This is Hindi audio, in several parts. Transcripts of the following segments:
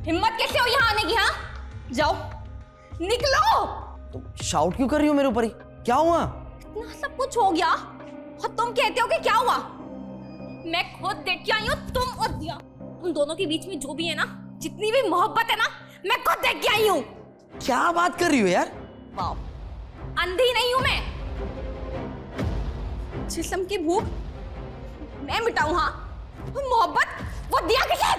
हिम्मत कैसे हो यहाँ आने की? हाँ, जाओ, निकलो। तुम शाउट क्यों कर रही हो मेरे ऊपर ही? क्या हुआ? इतना सब कुछ हो गया और तुम कहते हो कि क्या हुआ? मैं खुद देख के आई हूँ, तुम और दिया, तुम दोनों के बीच में जो भी है ना, जितनी भी मोहब्बत है ना, मैं खुद देख के आई हूँ। क्या बात कर रही हो यार? वाह, अंधी नहीं हूं मैं। जिस्म की भूख मैं मिटाऊं, हाँ, मोहब्बत वो दिया के साथ।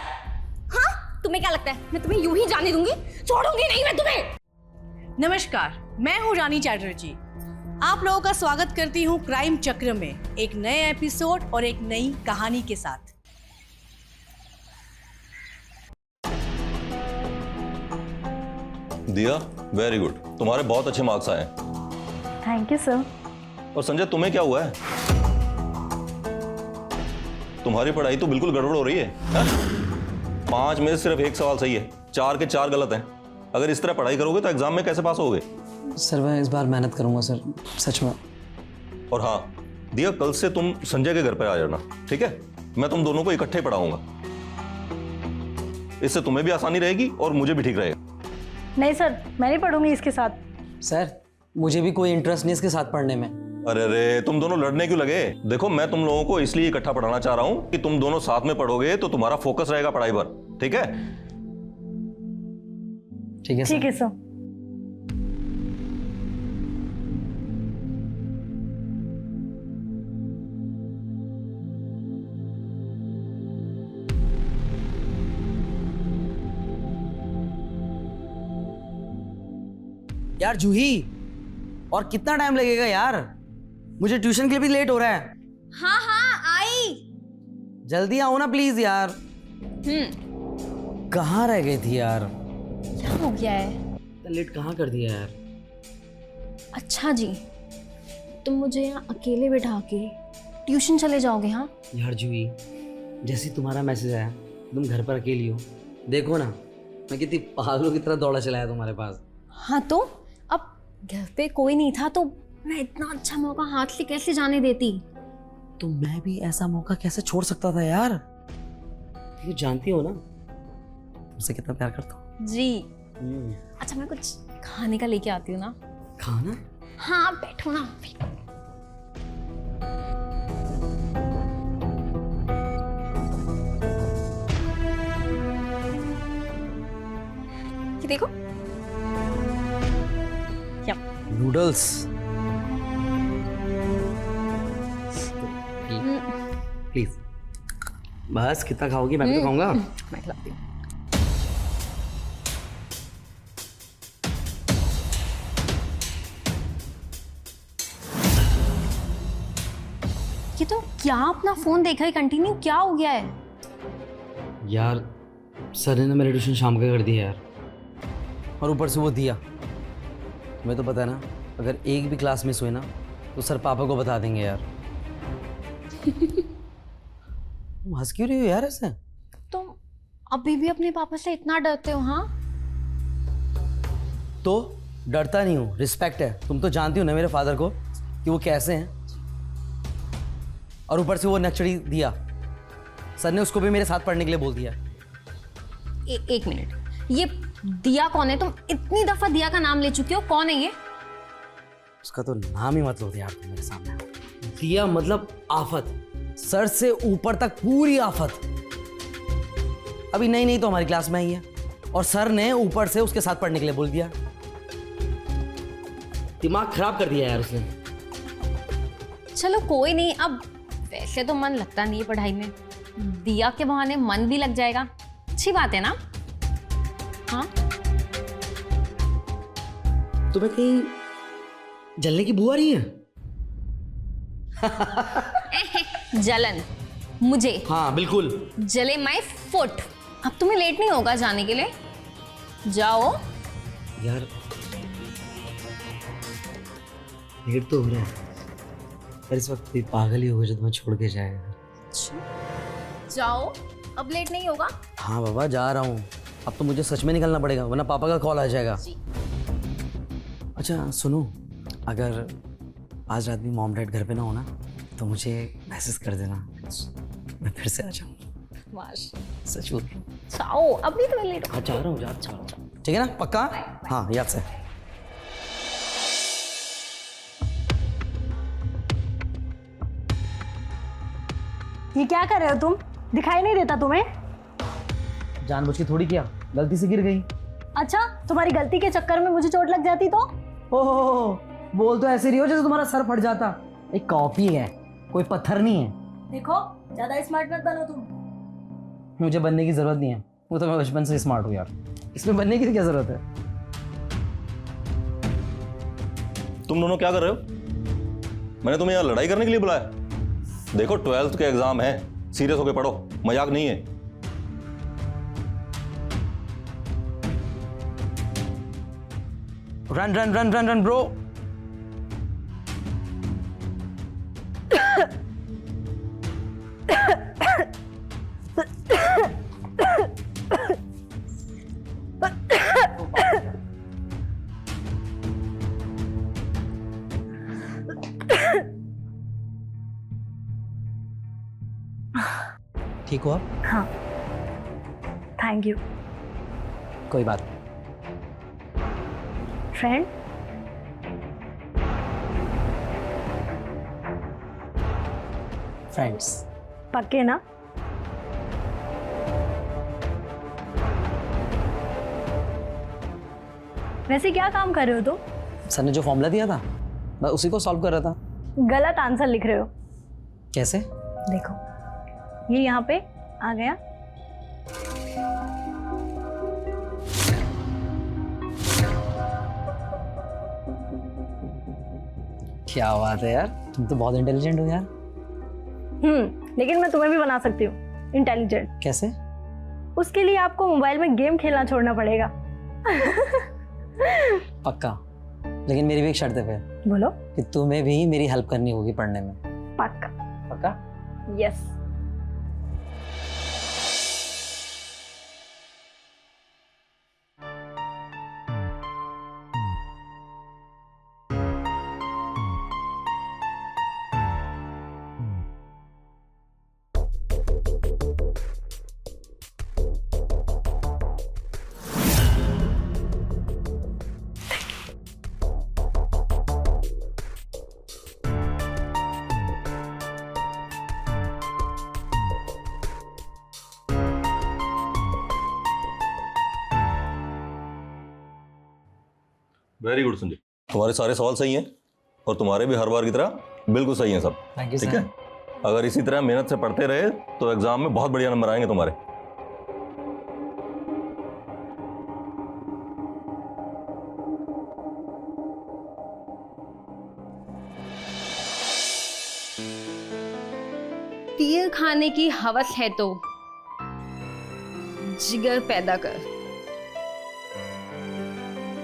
हाँ, तुम्हें क्या लगता है मैं तुम्हें यूं ही जाने दूंगी? छोड़ूंगी नहीं मैं तुम्हें। नमस्कार, मैं हूँ रानी चैटर्जी। आप लोगों का स्वागत करती हूँ क्राइम चक्र में एक नए एपिसोड और एक नई कहानी के साथ। दिया, वेरी गुड, तुम्हारे बहुत अच्छे मार्क्स आए। Thank you sir. और संजय, तुम्हें क्या हुआ है? तुम्हारी पढ़ाई तो बिल्कुल गड़बड़ हो रही है, हा? 5 में सिर्फ 1 सवाल सही है, 4 के 4 गलत हैं। अगर इस तरह पढ़ाई करोगे तो एग्जाम में कैसे पास होगे? सर मैं इस बार मेहनत करूंगा सर, सच में। और हाँ दिया, कल से तुम संजय के घर पे आ जाना, ठीक है? मैं तुम दोनों को इकट्ठे पढ़ाऊंगा, इससे तुम्हें भी आसानी रहेगी और मुझे भी ठीक रहेगा। नहीं सर, मैं नहीं पढ़ूंगी इसके साथ। सर मुझे भी कोई इंटरेस्ट नहीं इसके साथ पढ़ने में। अरे अरे, तुम दोनों लड़ने क्यों लगे? देखो, मैं तुम लोगों को इसलिए इकट्ठा पढ़ाना चाह रहा हूं कि तुम दोनों साथ में पढ़ोगे तो तुम्हारा फोकस रहेगा पढ़ाई पर, ठीक है? ठीक है सर। ठीक है सर। यार जूही, और कितना टाइम लगेगा यार? मुझे ट्यूशन के लिए भी लेट हो रहा है। हाँ हाँ, आई। जल्दी आओ ना प्लीज यार। कहाँ रह गई थी यार? क्या हो गया है? लेट कहाँ कर दिया यार? अच्छा जी, तुम मुझे यहाँ अकेले बिठा के ट्यूशन चले जाओगे? हाँ यार जूही, जैसे तुम्हारा मैसेज आया तुम घर पर अकेली हो, देखो ना मैं कितनी पागलों की तरह दौड़ा चलाया तुम्हारे पास। हाँ, तो अब घर पे कोई नहीं था तो मैं इतना अच्छा मौका हाथ से कैसे जाने देती? तो मैं भी ऐसा मौका कैसे छोड़ सकता था यार? ये जानती हो ना मुझसे कितना प्यार करता हूँ। जी। अच्छा, मैं कुछ खाने का लेके आती हूँ ना। खाना? हाँ, बैठो ना, बैठो। ये देखो, क्या नूडल्स। प्लीज, बस कितना खाओगी? मैं भी तो खाऊंगा। मैं खिलाती हूँ। ये तो क्या अपना फोन देखा ही कंटिन्यू, क्या हो गया है? यार सर ने मेरा ट्यूशन शाम का कर दिया यार, और ऊपर से वो दिया। तुम्हें तो पता है ना, अगर एक भी क्लास मिस हुई ना तो सर पापा को बता देंगे यार। तुम हंस क्यों रही हो यार ऐसे? तुम अभी भी अपने पापा से इतना डरते हो? हाँ, तो डरता नहीं हूँ, रिस्पेक्ट है। तुम तो जानती हो ना मेरे फादर को कि वो कैसे हैं। और ऊपर से वो नक्चड़ी दिया, सर ने उसको भी मेरे साथ पढ़ने के लिए बोल दिया। एक मिनट, ये दिया कौन है? तुम इतनी दफा दिया का नाम ले चुके हो, कौन है ये? उसका तो नाम ही मत लो यार तुम मेरे सामने। दिया मतलब आफत, सर से ऊपर तक पूरी आफत। अभी नई नई तो हमारी क्लास में आई है और सर ने ऊपर से उसके साथ पढ़ने के लिए बोल दिया। दिमाग खराब कर दिया यार उसने। चलो कोई नहीं, अब वैसे तो मन लगता नहीं है पढ़ाई में, दिया के बहाने मन भी लग जाएगा, अच्छी बात है ना? हाँ, तुम्हें कहीं जलने की बू आ रही है? जलन मुझे? हाँ बिल्कुल। जले माय फुट। अब तुम्हें लेट नहीं होगा जाने के लिए, जाओ। यार लेट तो हो रहा है, पर इस वक्त कोई पागल ही होगा जो तुम्हें छोड़ के जाएगा। जाओ, अब लेट नहीं होगा। हाँ बाबा जा रहा हूँ, अब तो मुझे सच में निकलना पड़ेगा वरना पापा का कॉल आ जाएगा। अच्छा सुनो, अगर आज रात भी मॉम डैड घर पे ना हो ना तो मुझे मैसेज कर देना, मैं फिर से आ जाऊँ। बदमाश। सच बोल रहा हूँ। जाओ अभी तो मैं लेट हाँ जा रहा हूँ, जा रहा हूँ। ठीक है ना, पक्का? हाँ याद से। ये क्या कर रहे हो तुम? दिखाई नहीं देता तुम्हें? जानबूझ के थोड़ी किया, गलती से गिर गई। अच्छा, तुम्हारी गलती के चक्कर में मुझे चोट लग जाती तो? ओह, बोल तो ऐसे रही हो जैसे तुम्हारा सर फट जाता। एक कॉपी है, कोई पत्थर नहीं है। देखो, ज्यादा स्मार्ट मत बनो तुम। मुझे बनने की जरूरत नहीं है, वो तो मैं बचपन से स्मार्ट हूँ यार। इसमें बनने की क्या जरूरत है? तुम दोनों क्या कर रहे हो? मैंने तुम्हें यहाँ लड़ाई करने के लिए बुलाया? देखो 12th के एग्जाम है, सीरियस होके पढ़ो, मजाक नहीं है। Run run run run run bro. ठीक हो आप? हाँ, थैंक यू कोई बात। फ्रेंड। फ्रेंड्स। पक्के ना? वैसे क्या काम कर रहे हो तुम? सर ने जो फॉर्मूला दिया था मैं उसी को सॉल्व कर रहा था। गलत आंसर लिख रहे हो। कैसे? देखो, ये यहाँ पे आ गया। क्या बात है यार, तुम तो बहुत इंटेलिजेंट हो यार। लेकिन मैं तुम्हें भी बना सकती हूँ इंटेलिजेंट। कैसे? उसके लिए आपको मोबाइल में गेम खेलना छोड़ना पड़ेगा। पक्का, लेकिन मेरी भी एक शर्त है फिर। बोलो। कि तुम्हें भी मेरी हेल्प करनी होगी पढ़ने में। पक्का। पक्का? यस। वेरी गुड संजय, तुम्हारे सारे सवाल सही हैं और तुम्हारे भी हर बार की तरह बिल्कुल सही हैं सब। थैंक यू ठीक सर। है, अगर इसी तरह मेहनत से पढ़ते रहे तो एग्जाम में बहुत बढ़िया नंबर आएंगे तुम्हारे। तीर खाने की हवस है तो जिगर पैदा कर।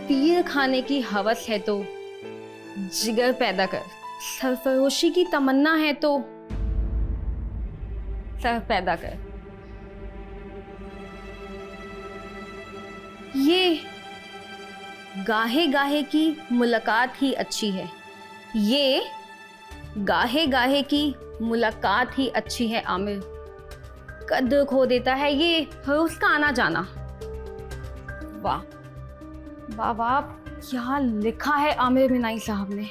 तीर खाने की हवस है तो जिगर पैदा कर। सरफरोशी की तमन्ना है तो सर पैदा कर। ये गाहे गाहे की मुलाकात ही अच्छी है। ये गाहे गाहे की मुलाकात ही अच्छी है आमिर। कद्र खो देता है ये रोज का आना जाना। वाह वाह वाह, क्या लिखा है आमिर मिनाई साहब ने।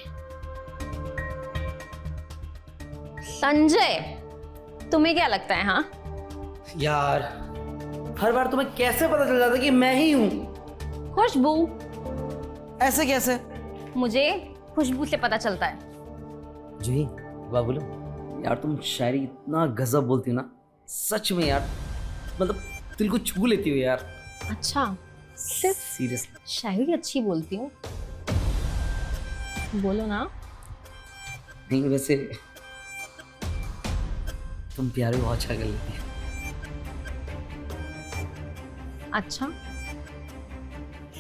संजय, तुम्हें क्या लगता है? हाँ यार, हर बार तुम्हें कैसे पता चल जाता कि मैं ही हूँ? खुशबू। ऐसे कैसे? मुझे खुशबू से पता चलता है। जी वाह, बोलो यार, तुम शायरी इतना गजब बोलती हो ना, सच में यार, मतलब दिल को छू लेती हो यार। अच्छा, सिर्फ सीरियसली। शायरी अच्छी बोलती हूँ, बोलो ना। नहीं वैसे तुम प्यार भी बहुत अच्छा कर लेती हो। अच्छा,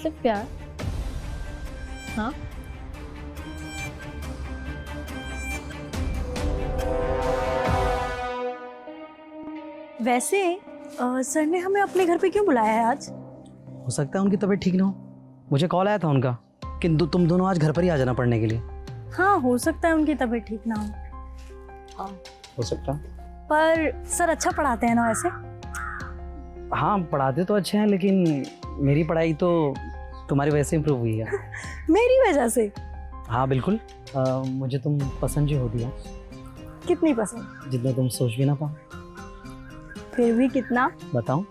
सिर्फ प्यार? हाँ, वैसे सर ने हमें अपने घर पे क्यों बुलाया है आज? हो सकता है उनकी तबीयत ठीक ना हो। मुझे कॉल आया था उनका कि तुम दोनों आज घर पर ही आ जाना पढ़ने के लिए। हाँ, हो सकता है उनकी तबीयत ठीक ना हो। हो सकता है। पर सर अच्छा पढ़ाते हैं ना वैसे? हाँ पढ़ाते तो अच्छे हैं, लेकिन मेरी पढ़ाई तो तुम्हारी वजह से इम्प्रूव हुई है। मेरी वजह से? हाँ बिल्कुल। मुझे तुम पसंद जो हो दिया, कितनी पसंद? जितना तुम सोच भी ना पाओ। फिर भी कितना? बताऊं?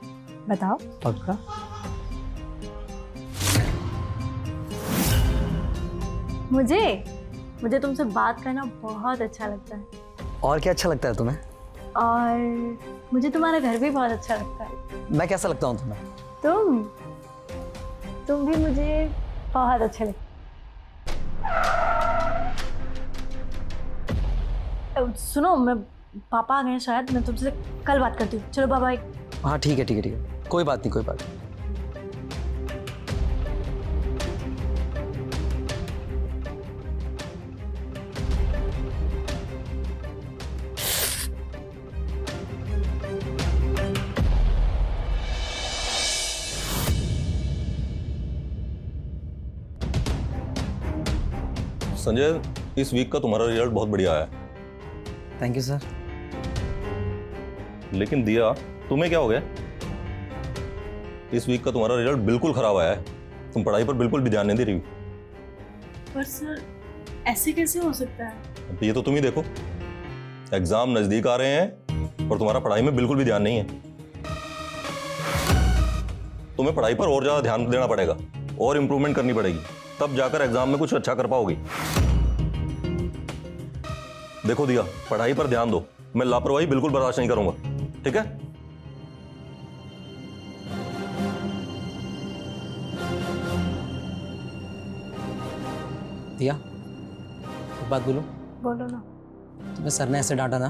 बताओ। पक्का? मुझे तुमसे बात करना बहुत अच्छा लगता है, और क्या अच्छा लगता है तुम्हें? और मुझे तुम्हारा घर भी बहुत अच्छा लगता है। मैं कैसा लगता हूँ तुम्हें? तुम भी मुझे बहुत अच्छे लगते। सुनो, मैं पापा आ गए हैं शायद, मैं तुमसे कल बात करती हूँ। चलो बाय बाय। हाँ ठीक है ठीक है ठीक है, कोई बात नहीं कोई बात नहीं। संजय, इस वीक का तुम्हारा रिजल्ट बहुत बढ़िया आया है। Thank you sir. लेकिन दिया, तुम्हें क्या हो गया? इस वीक का तुम्हारा रिजल्ट बिल्कुल खराब आया है। तुम पढ़ाई पर बिल्कुल भी ध्यान नहीं दे रही हो। पर सर, ऐसे कैसे हो सकता है? अब ये तो तुम ही देखो, एग्जाम नजदीक आ रहे हैं और तुम्हारा पढ़ाई में बिल्कुल भी ध्यान नहीं है। तुम्हें पढ़ाई पर और ज्यादा ध्यान देना पड़ेगा और इंप्रूवमेंट करनी पड़ेगी, तब जाकर एग्जाम में कुछ अच्छा कर पाओगी। देखो दिया, पढ़ाई पर ध्यान दो। मैं लापरवाही बिल्कुल बर्दाश्त नहीं करूंगा, ठीक है? दिया, एक बात बोलो। बोलो ना। तुम्हें सर ने ऐसे डांटा ना,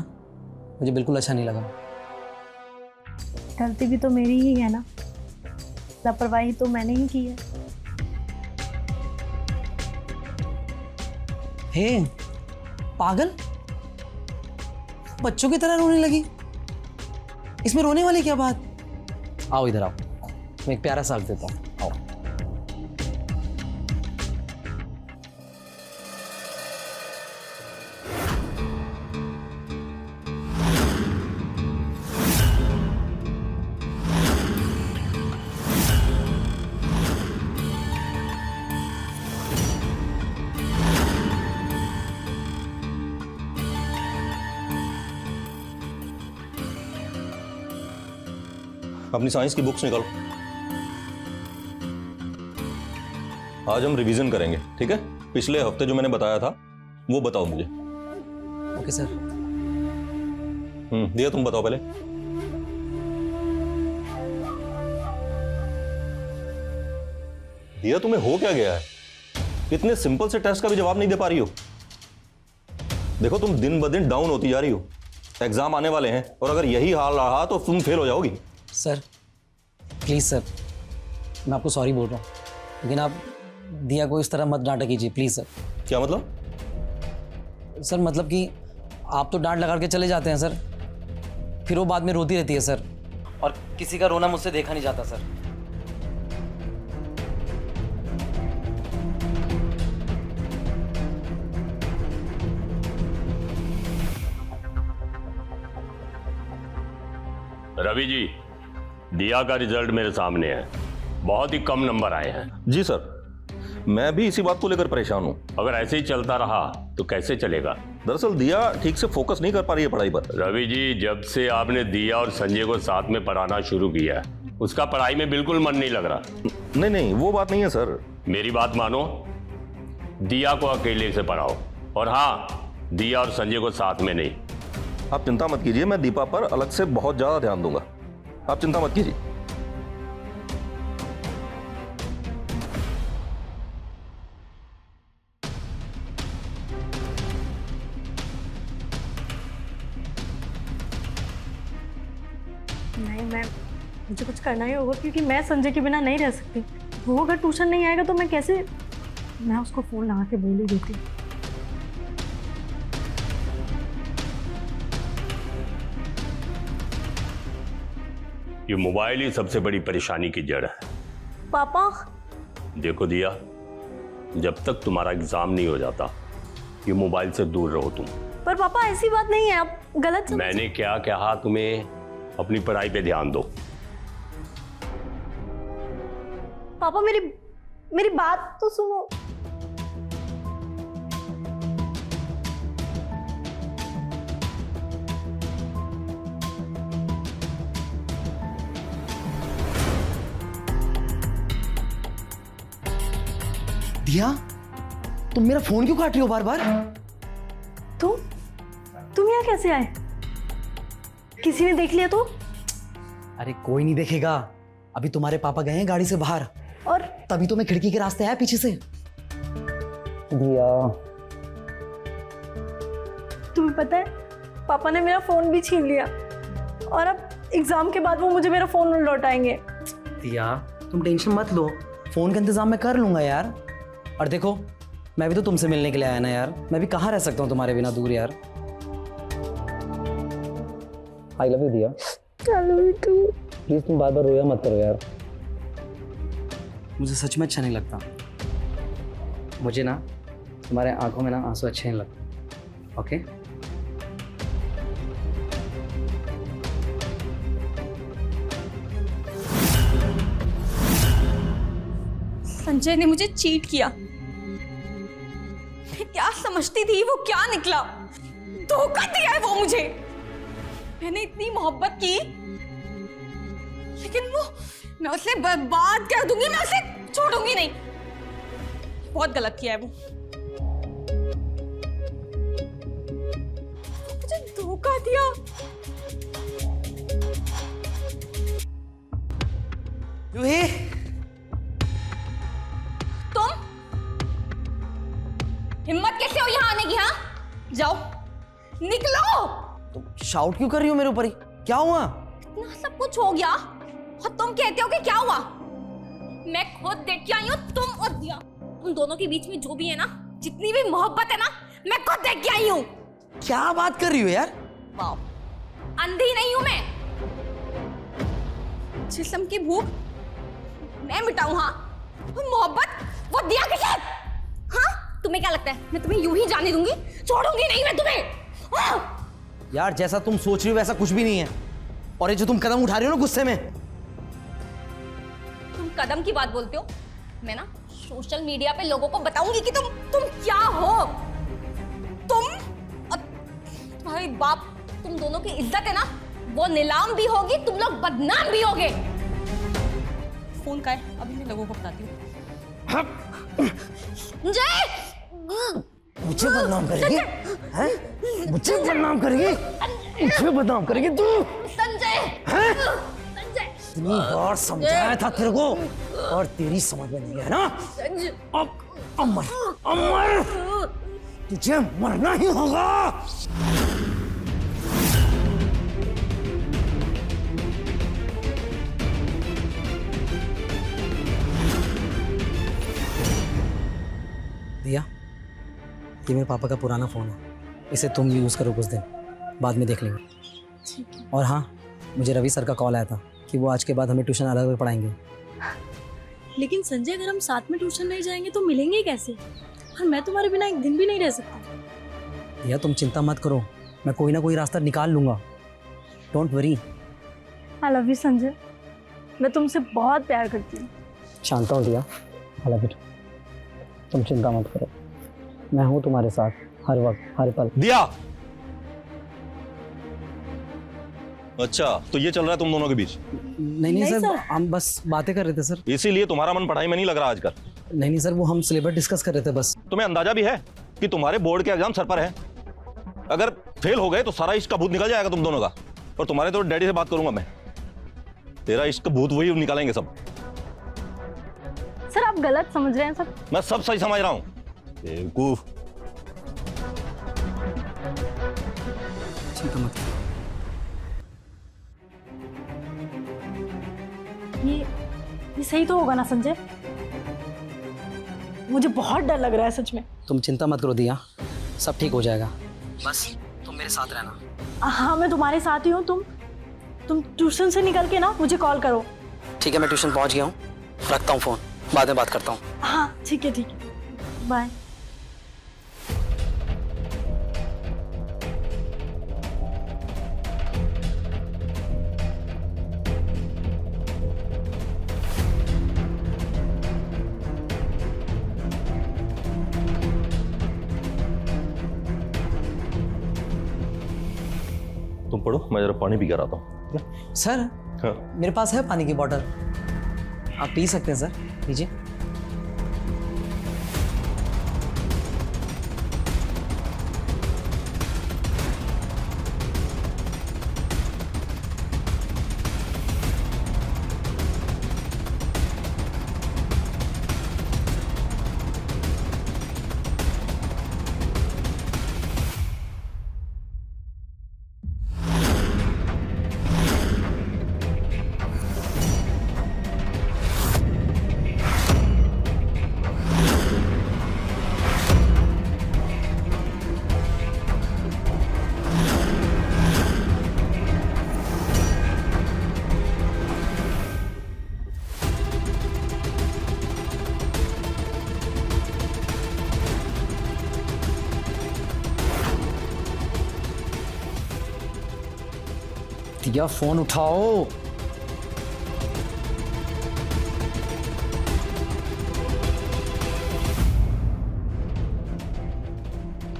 मुझे बिल्कुल अच्छा नहीं लगा। गलती भी तो मेरी ही है ना, लापरवाही तो मैंने ही की है। हे पागल, बच्चों की तरह रोने लगी। इसमें रोने वाली क्या बात? आओ इधर आओ, मैं एक प्यारा साग देता हूँ, आओ। अपनी साइंस की बुक्स निकालो। आज हम रिवीजन करेंगे, ठीक है? पिछले हफ्ते जो मैंने बताया था वो बताओ मुझे। Okay sir. दिया, तुम बताओ पहले। दिया, तुम्हें हो क्या गया है? इतने सिंपल से टेस्ट का भी जवाब नहीं दे पा रही हो। देखो, तुम दिन ब दिन डाउन होती जा रही हो। एग्जाम आने वाले हैं और अगर यही हाल रहा तो तुम फेल हो जाओगी। सर प्लीज़ सर, मैं आपको सॉरी बोल रहा हूँ, लेकिन आप दिया को इस तरह मत डांटा कीजिए प्लीज़ सर। क्या मतलब? सर मतलब कि आप तो डांट लगा के चले जाते हैं सर, फिर वो बाद में रोती रहती है सर, और किसी का रोना मुझसे देखा नहीं जाता सर। रवि जी, दिया का रिजल्ट मेरे सामने है, बहुत ही कम नंबर आए हैं। जी सर, मैं भी इसी बात को लेकर परेशान हूँ। अगर ऐसे ही चलता रहा तो कैसे चलेगा? दरअसल दिया ठीक से फोकस नहीं कर पा रही है पढ़ाई पर। रवि जी, जब से आपने दिया और संजय को साथ में पढ़ाना शुरू किया है, उसका पढ़ाई में बिल्कुल मन नहीं लग रहा। नहीं नहीं, वो बात नहीं है सर। मेरी बात मानो, दिया को अकेले से पढ़ाओ, और हाँ, दिया और संजय को साथ में नहीं। आप चिंता मत कीजिए, मैं दीपा पर अलग से बहुत ज्यादा ध्यान दूंगा। आप चिंता मत कीजिए। नहीं, मुझे कुछ करना ही होगा, क्योंकि मैं संजय के बिना नहीं रह सकती। वो अगर ट्यूशन नहीं आएगा तो मैं कैसे, मैं उसको फ़ोन लगा के बोल ही देती। ये मोबाइल ही सबसे बड़ी परेशानी की जड़ है। पापा। देखो दिया, जब तक तुम्हारा एग्जाम नहीं हो जाता, ये मोबाइल से दूर रहो तुम। पर पापा ऐसी बात नहीं है, आप गलत समझ। मैंने क्या कहा तुम्हें? अपनी पढ़ाई पे ध्यान दो। पापा मेरी बात तो सुनो। दिया, तुम मेरा फोन क्यों काट रही हो बार बार? तुम यहाँ कैसे आए? किसी ने देख लिया तो? अरे कोई नहीं देखेगा, अभी तुम्हारे पापा गए हैं गाड़ी से बाहर और तभी तो मैं खिड़की के रास्ते आया पीछे से। दिया, तुम्हें पता है पापा ने मेरा फोन भी छीन लिया और अब एग्जाम के बाद वो मुझे मेरा फोन लौटाएंगे। दिया तुम टेंशन मत लो, फोन का इंतजाम मैं कर लूंगा यार। और देखो मैं भी तो तुमसे मिलने के लिए आया ना यार, मैं भी कहाँ रह सकता हूँ तुम्हारे बिना दूर यार। आई love you Diya. I love you too. Please तुम बार बार रोया मत करो यार, मुझे सच में अच्छा नहीं लगता। मुझे ना तुम्हारे आंखों में ना आंसू अच्छे नहीं लगते। ओके संजय ने मुझे चीट किया। मैं क्या समझती थी वो क्या निकला। धोखा दिया है वो मुझे। मैंने इतनी मोहब्बत की लेकिन वो, मैं उसे बर्बाद कर दूंगी, मैं उसे छोड़ूंगी नहीं। बहुत गलत किया है वो। मुझे धोखा दिया। जूही, तुम हिम्मत कैसे हो यहाँ आने की? हाँ जाओ, निकलो। तुम शाउट क्यों कर रही हो मेरे ऊपर ही? क्या हुआ? इतना सब कुछ हो गया और तुम कहते हो कि क्या हुआ? मैं खुद देख के आई हूँ। तुम और दिया, तुम दोनों के बीच में जो भी है ना, जितनी भी मोहब्बत है ना, मैं खुद देख के आई हूँ। क्या बात कर रही हो यार? वाओ, अंधी नहीं हूं मैं। जिस्म की भूख मैं मिटाऊं, हाँ, और मोहब्बत वो दिया के साथ। हाँ, तुम्हें क्या लगता है मैं तुम्हें यूं ही जाने दूंगी? छोड़ूंगी नहीं मैं तुम्हें। हाँ? यार जैसा तुम सोच रही हो वैसा कुछ भी नहीं है। और ये जो तुम कदम उठा रही हो ना गुस्से में। तुम कदम की बात बोलते हो, मैं ना सोशल मीडिया पे लोगों को बताऊंगी कि तुम क्या हो। तुम और तुम्हारे बाप, तुम दोनों की इज्जत है ना, वो नीलाम भी होगी, तुम लोग बदनाम भी होगे। फोन का है, अभी मैं लोगों को बताती हूँ। जय, मुझे बदनाम करेगी? हैं? मुझे बदनाम करेगी? मुझे बदनाम करेगी तू? संजय, हैं? संजय, इतनी बार समझाया था तेरे को और तेरी समझ में नहीं है ना? संजय, अब अमर, अमर, तुझे मरना ही होगा। दिया, ये मेरे पापा का पुराना फ़ोन है, इसे तुम यूज़ करो कुछ दिन, बाद में देख लेंगे। ठीक है। और हाँ, मुझे रवि सर का कॉल आया था कि वो आज के बाद हमें ट्यूशन अलग अलग पढ़ाएंगे। लेकिन संजय अगर हम साथ में ट्यूशन नहीं जाएंगे तो मिलेंगे कैसे? और मैं तुम्हारे बिना एक दिन भी नहीं रह सकती। दिया तुम चिंता मत करो, मैं कोई ना कोई रास्ता निकाल लूँगा। Don't worry. I love you Sanjay, मैं तुमसे बहुत प्यार करती हूँ। शांत हो दिया, आई लव यू। तुम चिंता मत करो, मैं हूँ तुम्हारे साथ हर वक्त हर पल। दिया, अच्छा तो ये चल रहा है तुम दोनों के बीच? नहीं नहीं सर, सर। हम बस बातें कर रहे थे सर। इसीलिए तुम्हारा मन पढ़ाई में नहीं लग रहा आजकल? नहीं सर, वो हम सिलेबस डिस्कस कर रहे थे बस। तुम्हें अंदाजा भी है कि तुम्हारे बोर्ड के एग्जाम सर पर है? अगर फेल हो गए तो सारा इश्क का भूत निकल जाएगा तुम दोनों का। और तुम्हारे तो डैडी से बात करूंगा मैं, तेरा इश्क का भूत वही निकालेंगे सब। सर आप गलत समझ रहे हैं सर। मैं सब सही समझ रहा हूं। बेवकूफ। चिंता मत करो। ये सही तो होगा ना संजय? मुझे बहुत डर लग रहा है सच में। तुम चिंता मत करो दिया, सब ठीक हो जाएगा, बस तुम मेरे साथ रहना। हाँ मैं तुम्हारे साथ ही हूँ। तुम ट्यूशन से निकल के ना मुझे कॉल करो। ठीक है, मैं ट्यूशन पहुंच गया हूँ, रखता हूँ फ़ोन, बाद में बात करता हूँ। हाँ ठीक है, बाय। पढ़ो, मैं जरा पानी पी कर आता हूँ, ठीक है? सर हाँ। मेरे पास है पानी की बोतल, आप पी सकते हैं सर, लीजिए। दिया फोन उठाओ।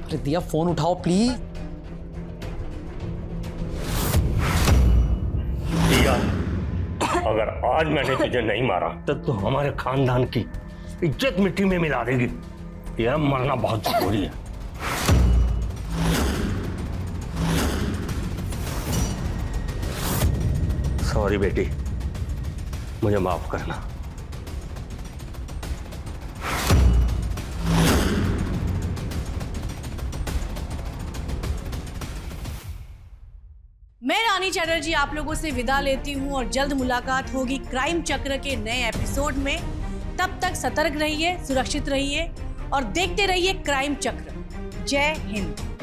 अरे दिया फोन उठाओ प्लीज। दिया, अगर आज मैंने तुझे नहीं मारा तब तो हमारे खानदान की इज्जत मिट्टी में मिला देगी। यह मरना बहुत जरूरी है। सॉरी बेटी, मुझे माफ करना। मैं रानी चैटर्जी आप लोगों से विदा लेती हूं और जल्द मुलाकात होगी क्राइम चक्र के नए एपिसोड में। तब तक सतर्क रहिए, सुरक्षित रहिए और देखते रहिए क्राइम चक्र। जय हिंद।